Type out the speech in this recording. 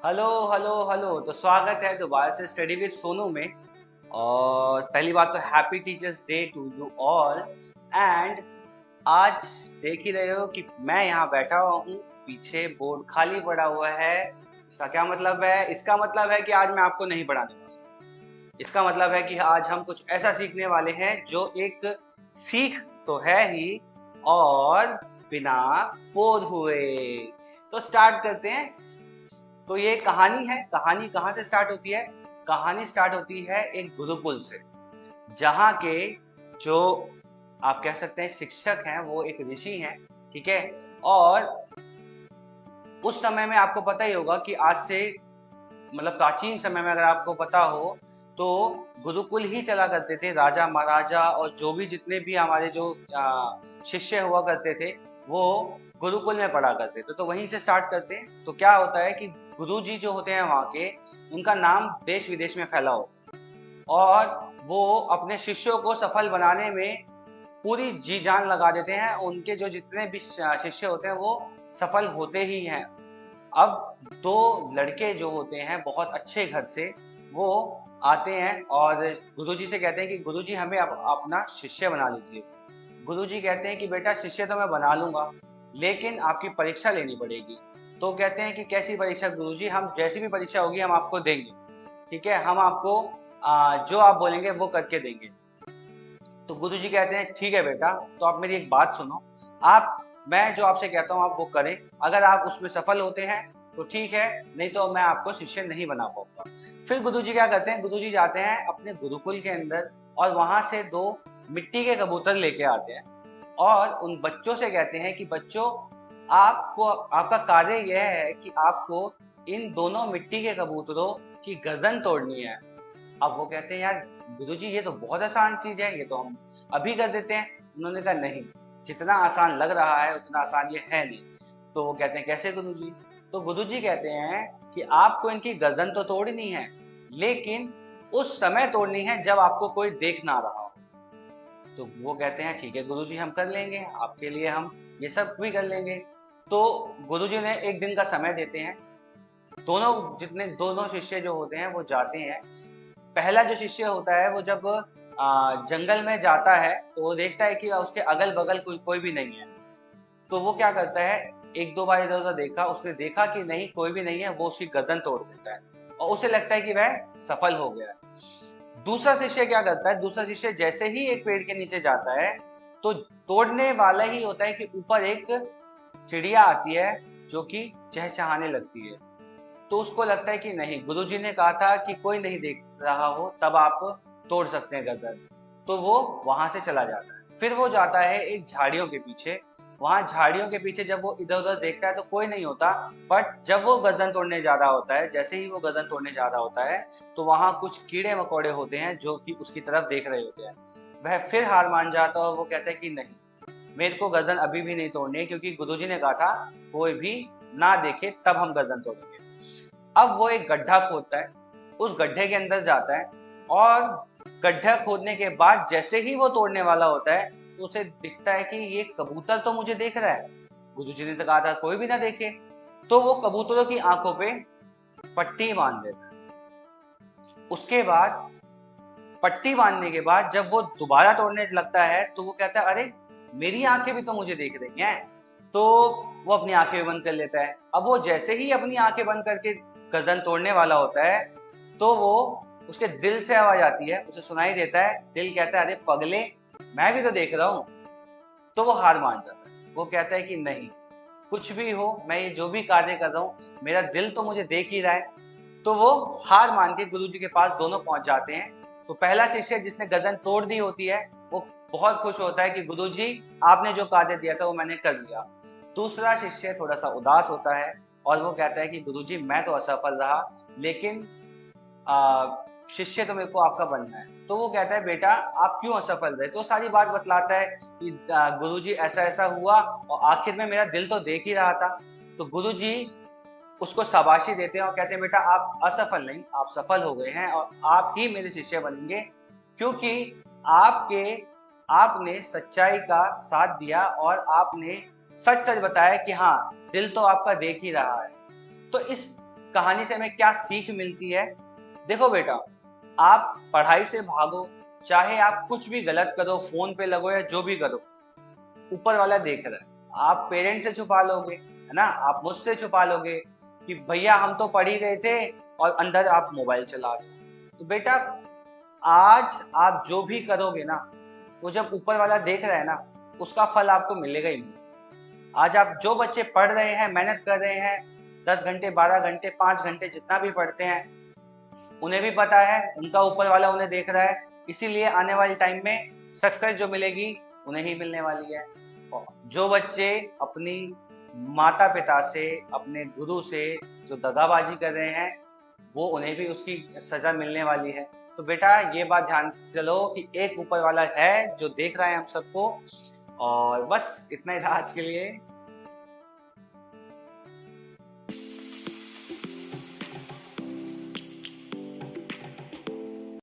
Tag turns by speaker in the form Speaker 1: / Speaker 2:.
Speaker 1: Hello hello hello. तो स्वागत है दोबारा से स्टडी विद सोनू में। और पहली बात तो happy teachers day to you all. And आज देख ही रहे हो कि मैं यहाँ बैठा हुआ हूँ, पीछे बोर्ड खाली पड़ा हुआ है। इसका क्या मतलब है? इसका मतलब है कि आज मैं आपको नहीं पढ़ाने वाला। इसका मतलब है कि आज हम कुछ ऐसा सीखने वाले हैं जो एक सीख तो है ही, और बिना बोर हुए। तो स्टार्ट करते हैं। तो ये कहानी है। कहानी कहाँ से स्टार्ट होती है? कहानी स्टार्ट होती है एक गुरुकुल से, जहाँ के जो आप कह सकते हैं शिक्षक हैं वो एक ऋषि हैं। ठीक है। और उस समय में आपको पता ही होगा कि आज से मतलब प्राचीन समय में अगर आपको पता हो तो गुरुकुल ही चला करते थे। राजा महाराजा और जो भी जितने भी हमारे जो शिष्य हुआ करते थे वो गुरुकुल में पढ़ा करते थे। तो वहीं से स्टार्ट करते हैं। तो क्या होता है कि गुरुजी जो होते हैं वहाँ के, उनका नाम देश विदेश में फैला हो, और वो अपने शिष्यों को सफल बनाने में पूरी जी जान लगा देते हैं। उनके जो जितने भी शिष्य होते हैं वो सफल होते ही हैं। अब दो लड़के जो होते हैं बहुत अच्छे घर से, वो आते हैं और गुरुजी से कहते हैं कि गुरुजी हमें अपना शिष्य बना लीजिए। गुरुजी कहते हैं कि बेटा शिष्य तो मैं बना लूंगा, लेकिन आपकी परीक्षा लेनी पड़ेगी। तो कहते हैं कि कैसी परीक्षा गुरुजी? हम जैसी भी परीक्षा होगी हम आपको देंगे। ठीक है, हम आपको जो आप बोलेंगे वो करके देंगे। तो गुरुजी कहते हैं ठीक है बेटा, तो आप मेरी एक बात सुनो। आप मैं जो आपसे कहता हूँ आप वो करें। अगर आप उसमें सफल होते हैं तो ठीक है, नहीं तो मैं आपको शिष्य नहीं बना पाऊंगा। फिर गुरुजी क्या करते हैं? गुरुजी जाते हैं अपने गुरुकुल के अंदर और वहां से दो मिट्टी के कबूतर लेके आते हैं और उन बच्चों से कहते हैं कि बच्चों, आपको आपका कार्य यह है कि आपको इन दोनों मिट्टी के कबूतरों की गर्दन तोड़नी है। अब वो कहते हैं यार गुरुजी ये तो बहुत आसान चीज है, ये तो हम अभी कर देते हैं। उन्होंने कहा नहीं, जितना आसान लग रहा है उतना आसान ये है नहीं। तो वो कहते हैं कैसे गुरुजी? तो गुरुजी कहते हैं कि आपको इनकी गर्दन तो तोड़नी है, लेकिन उस समय तोड़नी है जब आपको कोई देख ना रहा हो। तो वो कहते हैं ठीक है गुरुजी, हम कर लेंगे, आपके लिए हम ये सब भी कर लेंगे। तो गुरुजी ने एक दिन का समय देते हैं। दोनों शिष्य जो होते हैं वो जाते हैं। पहला जो शिष्य होता है वो जब जंगल में जाता है तो वो देखता है कि उसके अगल बगल कोई भी नहीं है। तो वो क्या करता है, एक दो बार इधर उधर देखा, उसने देखा कि नहीं कोई भी नहीं है, वो उसकी गर्दन तोड़ देता है और उसे लगता है कि वह सफल हो गया है। दूसरा शिष्य क्या करता है? दूसरा शिष्य जैसे ही एक पेड़ के नीचे जाता है तो तोड़ने वाला ही होता है कि ऊपर एक चिड़िया आती है जो कि चहचहाने लगती है। तो उसको लगता है कि नहीं, गुरुजी ने कहा था कि कोई नहीं देख रहा हो तब आप तोड़ सकते हैं गर्दन। तो वो वहां से चला जाता है। फिर वो जाता है एक झाड़ियों के पीछे। वहां झाड़ियों के पीछे जब वो इधर उधर देखता है तो कोई नहीं होता। बट जब वो गर्दन तोड़ने जा रहा होता है, जैसे ही वो गर्दन तोड़ने जा रहा होता है तो वहां कुछ कीड़े मकोड़े होते हैं जो कि उसकी तरफ देख रहे होते हैं। वह फिर हार मान जाता है और वो कहता है कि नहीं, मेरे को गर्दन अभी भी नहीं तोड़नी है, क्योंकि गुरुजी ने कहा था कोई भी ना देखे तब हम गर्दन तोड़ेंगे। अब वो एक गड्ढा खोदता है, उस गड्ढे के अंदर जाता है और गड्ढा खोदने के बाद जैसे ही वो तोड़ने वाला होता है तो उसे दिखता है कि ये कबूतर तो मुझे देख रहा है। गुरुजी ने तो कहा था कोई भी ना देखे। तो वो कबूतरों की आंखों पे पट्टी बांध देता है। उसके बाद पट्टी बांधने के बाद जब वो दोबारा तोड़ने लगता है तो वो कहता है अरे मेरी आंखें भी तो मुझे देख रही हैं। तो वो अपनी आंखें बंद कर लेता है। अब वो जैसे ही अपनी आंखें बंद करके गर्दन तोड़ने वाला होता है तो वो उसके दिल से आवाज आती है, उसे सुनाई देता है। दिल कहता है अरे पगले, मैं भी तो देख रहा हूँ। तो वो हार मान जाता है। वो कहता है कि नहीं, कुछ भी हो, मैं ये जो भी कार्य कर रहा हूँ मेरा दिल तो मुझे देख ही रहा है। तो वो हार मान के गुरुजी के पास दोनों पहुंच जाते हैं। तो पहला शिष्य जिसने गर्दन तोड़ दी होती है वो बहुत खुश होता है कि गुरुजी आपने जो कार्य दिया था वो मैंने कर लिया। दूसरा शिष्य थोड़ा सा उदास होता है और वो कहता है कि गुरुजी मैं तो असफल रहा, लेकिन शिष्य तो मेरे को आपका बनना है। तो वो कहता है बेटा आप क्यों असफल रहे? तो सारी बात बतलाता है कि गुरुजी ऐसा ऐसा हुआ और आखिर में मेरा दिल तो देख ही रहा था। तो गुरुजी उसको शाबाशी देते हैं और कहते हैं बेटा आप असफल नहीं, आप सफल हो गए हैं और आप ही मेरे शिष्य बनेंगे, क्योंकि आपके आपने सच्चाई का साथ दिया और आपने सच सच बताया कि हाँ दिल तो आपका देख ही रहा है। तो इस कहानी से हमें क्या सीख मिलती है। देखो बेटा, आप पढ़ाई से भागो, चाहे आप कुछ भी गलत करो, फोन पे लगो या जो भी करो, ऊपर वाला देख रहा है। आप पेरेंट्स से छुपा लोगे, है ना, आप मुझसे छुपा लोगे कि भैया हम तो पढ़ ही रहे थे, और अंदर आप मोबाइल चला रहे हो। तो बेटा, आज आप जो भी करोगे ना, वो जब ऊपर वाला देख रहा है ना, उसका फल आपको मिलेगा ही नहीं। आज आप जो बच्चे पढ़ रहे हैं, मेहनत कर रहे हैं, 10 घंटे, 12 घंटे, 5 घंटे जितना भी पढ़ते हैं, उन्हें भी पता है उनका ऊपर वाला उन्हें देख रहा है। इसीलिए आने वाले टाइम में सक्सेस जो मिलेगी उन्हें ही मिलने वाली है। और जो बच्चे अपनी माता पिता से, अपने गुरु से जो दगाबाजी कर रहे हैं, वो उन्हें भी उसकी सजा मिलने वाली है। तो बेटा, ये बात ध्यान चलो कि एक ऊपर वाला है जो देख रहा है हम सबको। और बस इतना ही था आज के लिए।